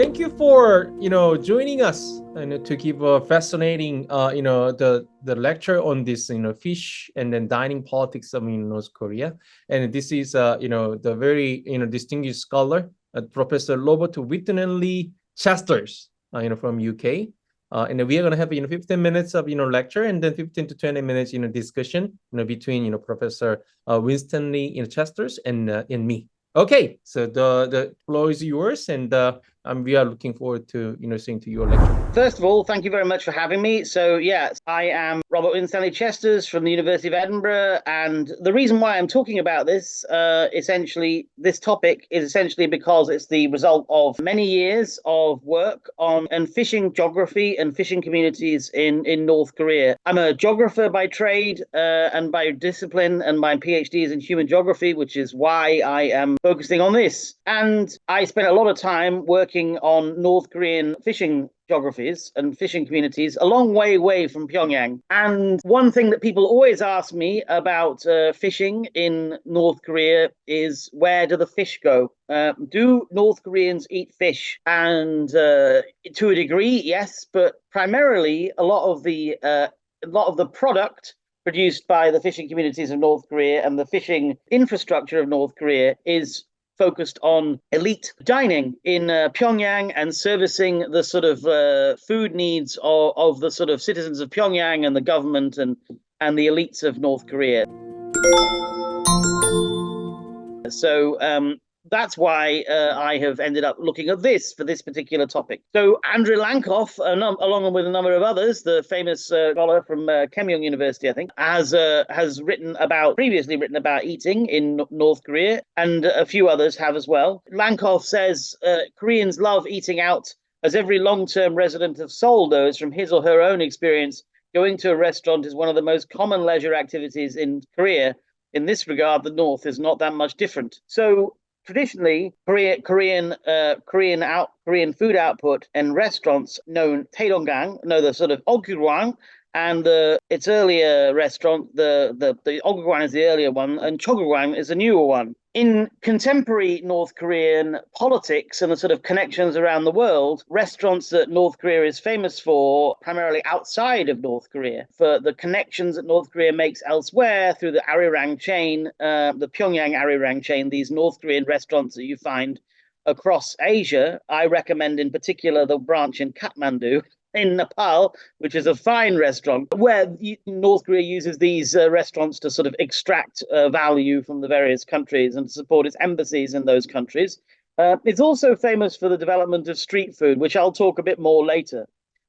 thank you for joining us and to give a fascinating the lecture on this fish and then dining politics of North Korea. And this is the very distinguished scholar, Professor Robert Whitney Chesters, from UK. And we are going to have 15 minutes of lecture and then 15 to 20 minutes discussion between Professor 윈스탠리 Chesters and me. Okay, so the floor is yours, and we are looking forward to listening to your lecture. First of all, thank you very much for having me. So yes, I am Robert 윈스탠리 Chesters from the University of Edinburgh, and the reason why I'm talking about this, this topic is essentially because it's the result of many years of work on fishing geography and fishing communities in North Korea. I'm a geographer by trade and by discipline, and my PhD is in human geography, which is why I am focusing on this. And I spent a lot of time working on North Korean fishing geographies and fishing communities a long way away from Pyongyang. And one thing that people always ask me about fishing in North Korea is, where do the fish go? Do North Koreans eat fish? And to a degree, yes, but primarily a lot of the product produced by the fishing communities of North Korea and the fishing infrastructure of North Korea is focused on elite dining in Pyongyang and servicing the sort of food needs of the sort of citizens of Pyongyang and the government and the elites of North Korea. So that's why I have ended up looking at this for this particular topic. So Andrei Lankoff, along with a number of others, the famous scholar from Keimyung University, I think, has previously written about eating in North Korea, and a few others have as well. Lankoff says Koreans love eating out, as every long-term resident of Seoul knows from his or her own experience. Going to a restaurant is one of the most common leisure activities in Korea. In this regard, the North is not that much different. So traditionally, Korean food output and restaurants known the sort of Ogurwang, and its earlier restaurant, the Ogurwang is the earlier one, and Chogurwang is the newer one. In contemporary North Korean politics and the sort of connections around the world, restaurants that North Korea is famous for, primarily outside of North Korea, for the connections that North Korea makes elsewhere through the Arirang chain, the Pyongyang Arirang chain, these North Korean restaurants that you find across Asia. I recommend in particular the branch in Kathmandu, in Nepal, which is a fine restaurant, where North Korea uses these restaurants to sort of extract value from the various countries and to support its embassies in those countries. It's also famous for the development of street food, which I'll talk a bit more later.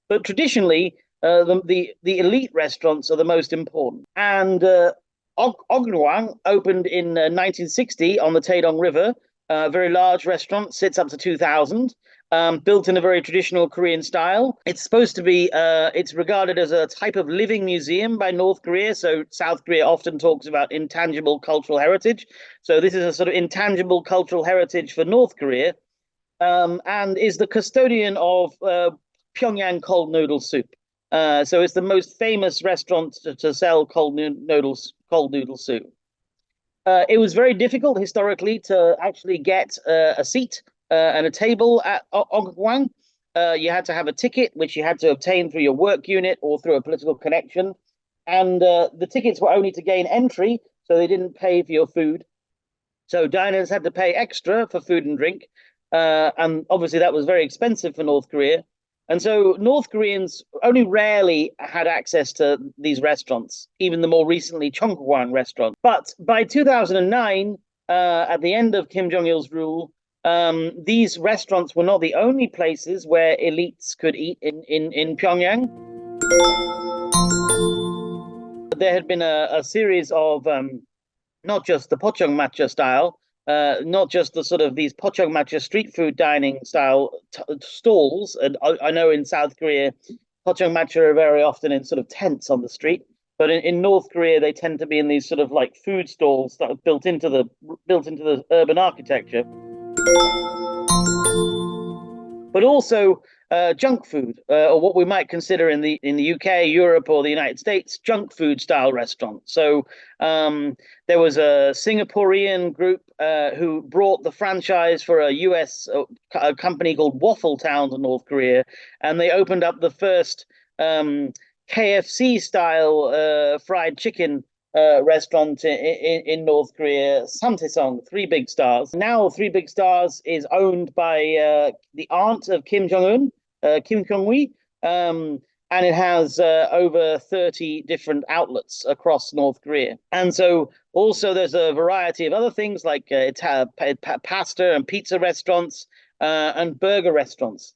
But traditionally, the elite restaurants are the most important. And Ogurwang opened in 1960 on the Taedong River. A very large restaurant, sits up to 2,000. Built in a very traditional Korean style. It's supposed to be, it's regarded as a type of living museum by North Korea. So South Korea often talks about intangible cultural heritage. So this is a sort of intangible cultural heritage for North Korea, and is the custodian of Pyongyang cold noodle soup. So it's the most famous restaurant to sell cold noodle soup. It was very difficult historically to actually get a seat and a table at Ogurwang. You had to have a ticket, which you had to obtain through your work unit or through a political connection. And the tickets were only to gain entry, so they didn't pay for your food. So diners had to pay extra for food and drink. And obviously that was very expensive for North Korea. And so North Koreans only rarely had access to these restaurants, even the more recently Chongguang restaurant. But by 2009, at the end of Kim Jong-il's rule, these restaurants were not the only places where elites could eat in Pyongyang. There had been a series of not just the pocheongmatcha style, not just the sort of these pocheongmatcha street food dining style stalls. And I know in South Korea, pocheongmatcha are very often in sort of tents on the street. But in North Korea, they tend to be in these sort of like food stalls that are built into the urban architecture. But also junk food, or what we might consider in the UK, Europe, or the United States, junk food style restaurants. So there was a Singaporean group who brought the franchise for a US a company called Waffle Town to North Korea, and they opened up the first KFC style fried chicken restaurant in North Korea, Samtaesong, 3 big stars. Now 3 big stars is owned by the aunt of Kim Jong-un, Kim Kyung-wi, and it has over 30 different outlets across North Korea. And so also there's a variety of other things like pasta and pizza restaurants and burger restaurants.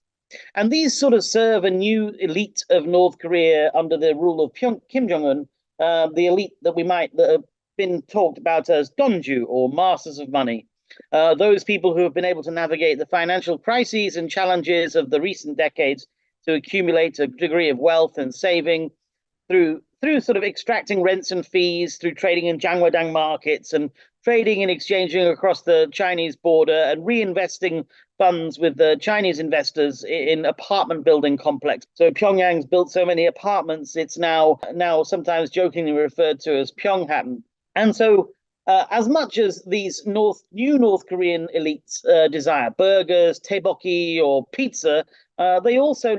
And these sort of serve a new elite of North Korea under the rule of Kim Jong-un, the elite that have been talked about as donju, or masters of money. Those people who have been able to navigate the financial crises and challenges of the recent decades to accumulate a degree of wealth and saving through sort of extracting rents and fees, through trading in Jangwadang markets and trading and exchanging across the Chinese border, and reinvesting funds with the Chinese investors in apartment building complex. So Pyongyang's built so many apartments, it's now sometimes jokingly referred to as Pyonghatan. And so as much as these new North Korean elites desire burgers, tteokbokki, or pizza, they also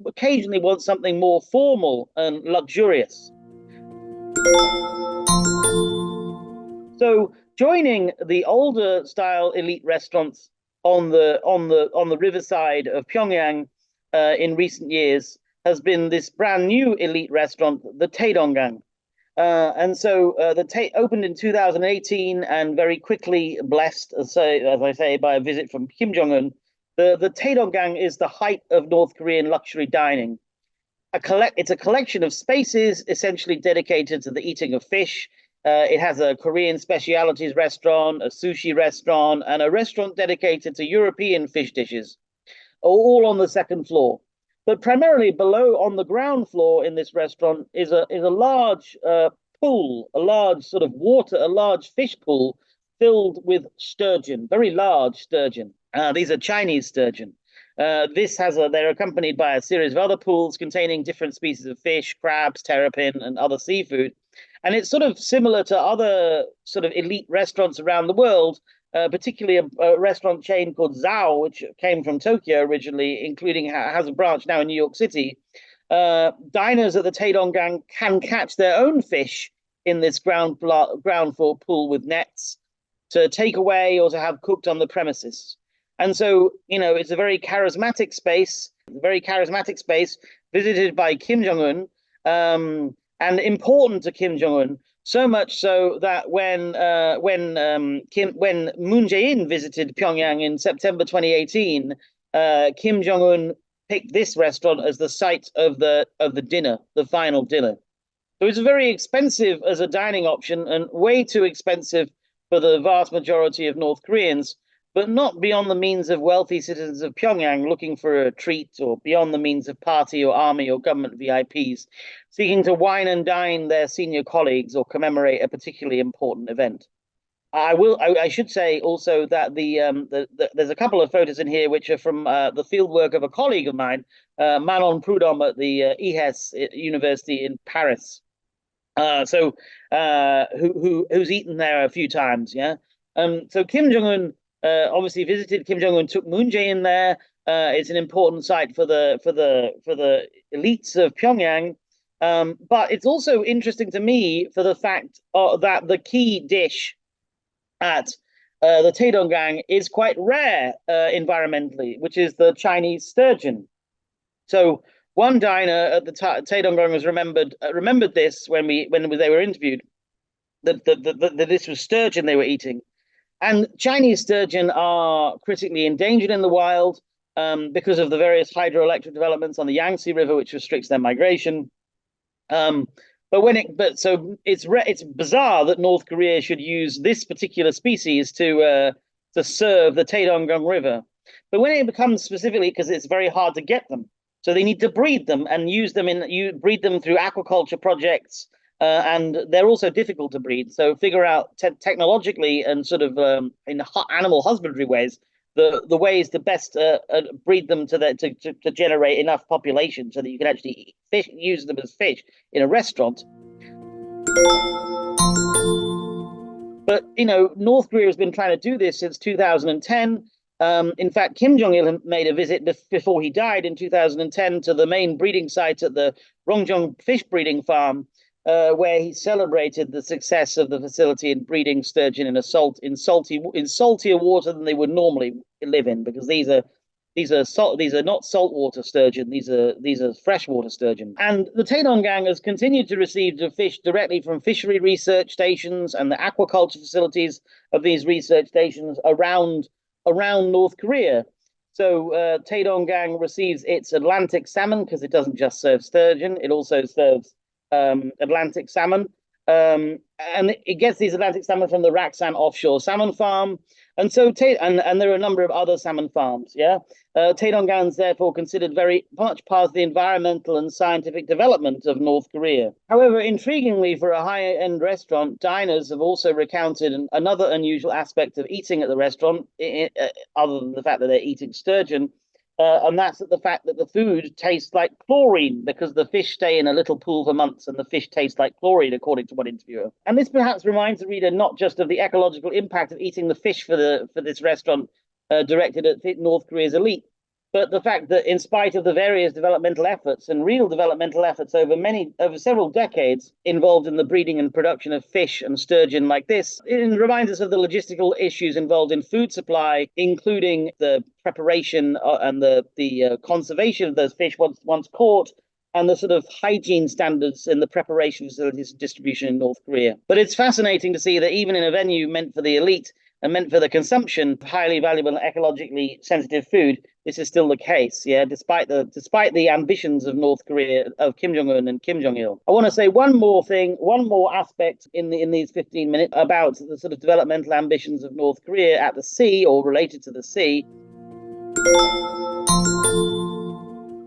occasionally want something more formal and luxurious. So joining the older style elite restaurants on the riverside of Pyongyang in recent years has been this brand new elite restaurant, the Taedonggang. And so opened in 2018 and very quickly blessed, as I say, by a visit from Kim Jong-un. The Taedonggang is the height of North Korean luxury dining. It's a collection of spaces essentially dedicated to the eating of fish. It has a Korean specialities restaurant, a sushi restaurant, and a restaurant dedicated to European fish dishes, all on the second floor. But primarily below, on the ground floor in this restaurant, is a large pool, a large sort of a large fish pool filled with sturgeon, very large sturgeon. These are Chinese sturgeon. They're accompanied by a series of other pools containing different species of fish, crabs, terrapin, and other seafood. And it's sort of similar to other sort of elite restaurants around the world, particularly a restaurant chain called Zhao, which came from Tokyo originally, has a branch now in New York City. Diners at the Taedonggang can catch their own fish in this ground floor pool with nets to take away or to have cooked on the premises. And so, it's a very charismatic space visited by Kim Jong-un, and important to Kim Jong-un, so much so that when Moon Jae-in visited Pyongyang in September 2018, Kim Jong-un picked this restaurant as the site of the dinner, the final dinner. So it's very expensive as a dining option, and way too expensive for the vast majority of North Koreans, but not beyond the means of wealthy citizens of Pyongyang looking for a treat, or beyond the means of party or army or government VIPs seeking to wine and dine their senior colleagues or commemorate a particularly important event. I should say also that there's a couple of photos in here which are from the fieldwork of a colleague of mine, Manon Prudhomme at the IHES University in Paris. Who's eaten there a few times, yeah. So Kim Jong-un obviously visited. Kim Jong-un took Moon Jae-in there. It's an important site for the elites of Pyongyang. But it's also interesting to me for the fact that the key dish at the Taedonggang is quite rare environmentally, which is the Chinese sturgeon. So one diner at the Taedonggang was remembered this when they were interviewed, that this was sturgeon they were eating. And Chinese sturgeon are critically endangered in the wild because of the various hydroelectric developments on the Yangtze River, which restricts their migration. So it's bizarre that North Korea should use this particular species to serve the Taedonggang River. But when it becomes specifically, because it's very hard to get them, so they need to breed them and breed them through aquaculture projects. And they're also difficult to breed. So figure out technologically and sort of in animal husbandry ways the ways to best breed them to generate enough population so that you can actually eat fish, use them as fish in a restaurant. But, North Korea has been trying to do this since 2010. In fact, Kim Jong-il made a visit before he died in 2010 to the main breeding site at the Rongjong fish breeding farm, where he celebrated the success of the facility in breeding sturgeon in saltier water than they would normally live in, because these are not saltwater sturgeon. These are freshwater sturgeon. And the Taedong-gang has continued to receive the fish directly from fishery research stations and the aquaculture facilities of these research stations around North Korea. So Taedong-gang receives its Atlantic salmon because it doesn't just serve sturgeon; it also serves Atlantic salmon. And it gets these Atlantic salmon from the Raksan offshore salmon farm. And so, and there are a number of other salmon farms. Taedong-gang is therefore considered very much part of the environmental and scientific development of North Korea. However, intriguingly, for a high-end restaurant, diners have also recounted another unusual aspect of eating at the restaurant, other than the fact that they're eating sturgeon. And that's the fact that the food tastes like chlorine, because the fish stay in a little pool for months and the fish tastes like chlorine, according to one interviewer. And this perhaps reminds the reader not just of the ecological impact of eating the fish for this restaurant directed at North Korea's elite, but the fact that in spite of the various developmental efforts and real developmental efforts over several decades involved in the breeding and production of fish and sturgeon like this, it reminds us of the logistical issues involved in food supply, including the preparation and the conservation of those fish once caught, and the sort of hygiene standards in the preparation facilities and distribution in North Korea. But it's fascinating to see that even in a venue meant for the elite and meant for the consumption of highly valuable and ecologically sensitive food, this is still the case, despite the ambitions of North Korea, of Kim Jong-un and Kim Jong-il. I want to say one more aspect in these 15 minutes about the sort of developmental ambitions of North Korea at the sea, or related to the sea.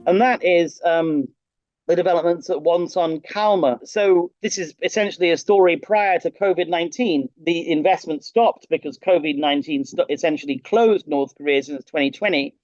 And that is the developments at Wonsan Kalma. So this is essentially a story prior to COVID-19. The investment stopped because COVID-19 essentially closed North Korea since 2020.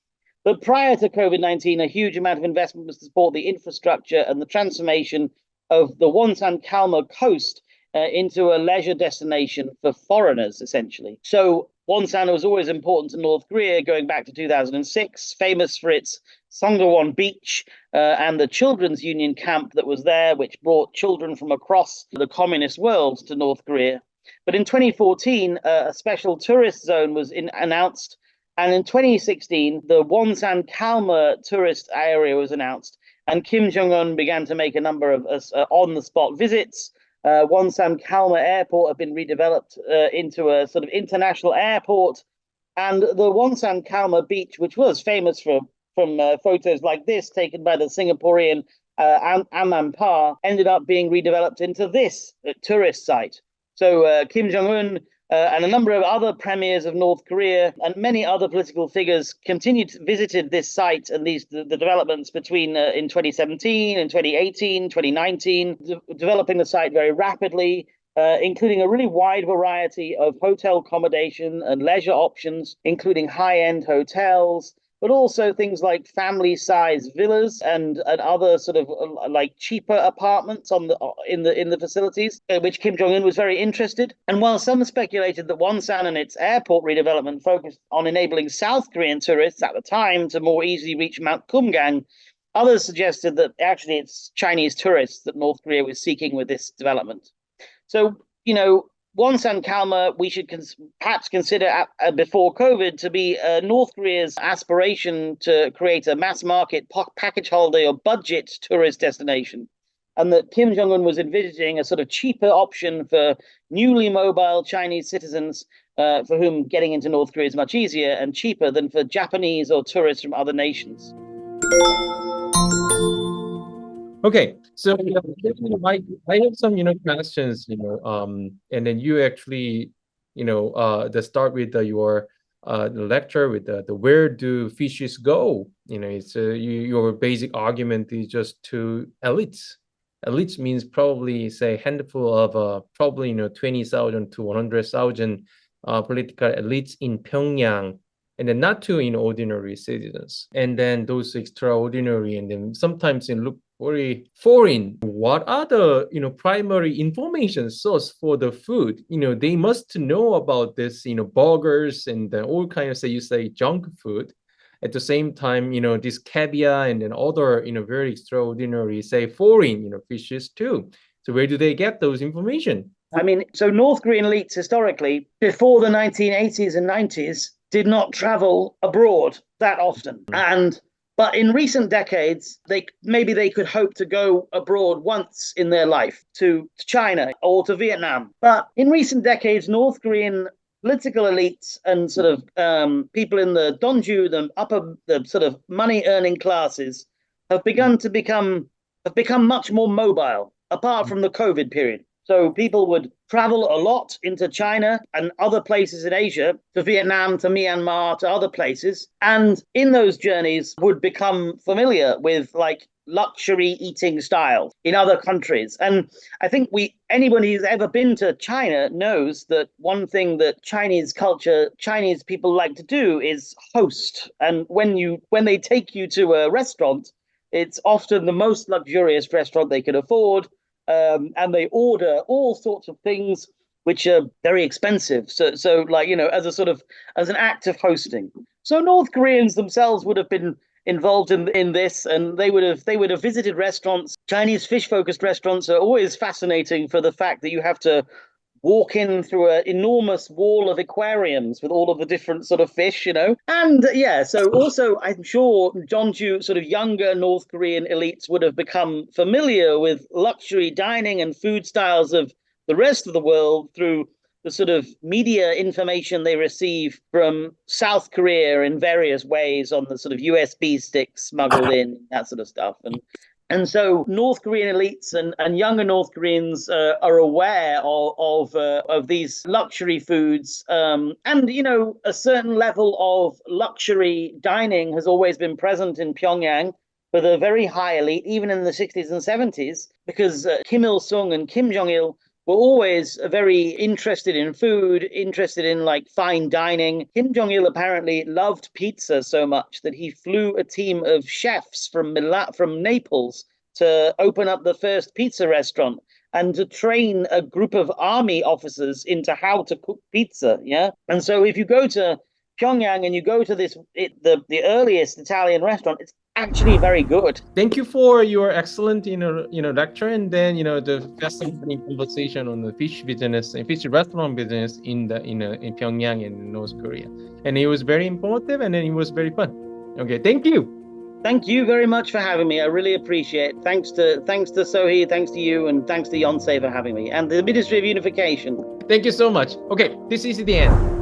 But prior to COVID-19, a huge amount of investment was to support the infrastructure and the transformation of the Wonsan Kalma coast into a leisure destination for foreigners, essentially. So Wonsan was always important to North Korea, going back to 2006, famous for its Songdo-won beach and the Children's Union camp that was there, which brought children from across the communist world to North Korea. But in 2014, a special tourist zone was announced. And in 2016, the Wonsan Kalma tourist area was announced. And Kim Jong-un began to make a number of on-the-spot visits. Wonsan Kalma Airport had been redeveloped into a sort of international airport. And the Wonsan Kalma beach, which was famous from photos like this taken by the Singaporean Aman Pa, ended up being redeveloped into this tourist site. So Kim Jong-un and a number of other premiers of North Korea and many other political figures visited this site and the developments between in 2017 and 2018, 2019, developing the site very rapidly, including a really wide variety of hotel accommodation and leisure options, including high-end hotels, but also things like family-sized villas and other sort of like cheaper apartments in the facilities, which Kim Jong-un was very interested. And while some speculated that Wonsan and its airport redevelopment focused on enabling South Korean tourists at the time to more easily reach Mount Kumgang, others suggested that actually it's Chinese tourists that North Korea was seeking with this development. So, Wonsan Kalma, we should perhaps consider before COVID to be North Korea's aspiration to create a mass market package holiday or budget tourist destination. And that Kim Jong-un was envisaging a sort of cheaper option for newly mobile Chinese citizens for whom getting into North Korea is much easier and cheaper than for Japanese or tourists from other nations. Okay, so I have some questions, and then you actually the start with your the lecture with the where do fishes go? It's your basic argument is just to elites. Elites means probably say handful of probably 20,000 to 100,000 political elites in Pyongyang and then not to ordinary citizens. And then those extraordinary, and then sometimes look very foreign. What are the primary information source for the food? They must know about this burgers and all kind of say junk food. At the same time, this caviar and then other very extraordinary say foreign fishes too. So where do they get those information? I mean, so North Korean elites historically, before the 1980s and 90s, did not travel abroad that often. But in recent decades, they could hope to go abroad once in their life to China or to Vietnam. But in recent decades, North Korean political elites and sort of people in the donju, the sort of money earning classes, have become much more mobile, apart from the COVID period. So people would travel a lot into China and other places in Asia, to Vietnam, to Myanmar, to other places. And in those journeys would become familiar with like luxury eating styles in other countries. And I think anybody who's ever been to China knows that one thing that Chinese people like to do is host. And when they take you to a restaurant, it's often the most luxurious restaurant they can afford. And they order all sorts of things which are very expensive. So like, as an act of hosting. So North Koreans themselves would have been involved in this, and they would have visited restaurants. Chinese fish-focused restaurants are always fascinating for the fact that you have to walk in through an enormous wall of aquariums with all of the different sort of fish, And so also I'm sure Jeonju, sort of younger North Korean elites would have become familiar with luxury dining and food styles of the rest of the world through the sort of media information they receive from South Korea in various ways on the sort of USB sticks smuggled in, that sort of stuff. And so North Korean elites and younger North Koreans are aware of these luxury foods. And, a certain level of luxury dining has always been present in Pyongyang for the very high elite, even in the 60s and 70s, because Kim Il-sung and Kim Jong-il were always very interested in food, interested in like fine dining. Kim Jong-il apparently loved pizza so much that he flew a team of chefs from Naples to open up the first pizza restaurant and to train a group of army officers into how to cook pizza. Yeah. And so if you go to Pyongyang and you go to the earliest Italian restaurant, it's actually very good. Thank you for your excellent lecture, and then the fascinating conversation on the fish business and fish restaurant business in Pyongyang in North Korea. And it was very informative, and then it was very fun. Okay, thank you. Thank you very much for having me. I really appreciate it. Thanks to Sohee, thanks to you, and thanks to Yonsei for having me, and the Ministry of Unification. Thank you so much. Okay, this is the end.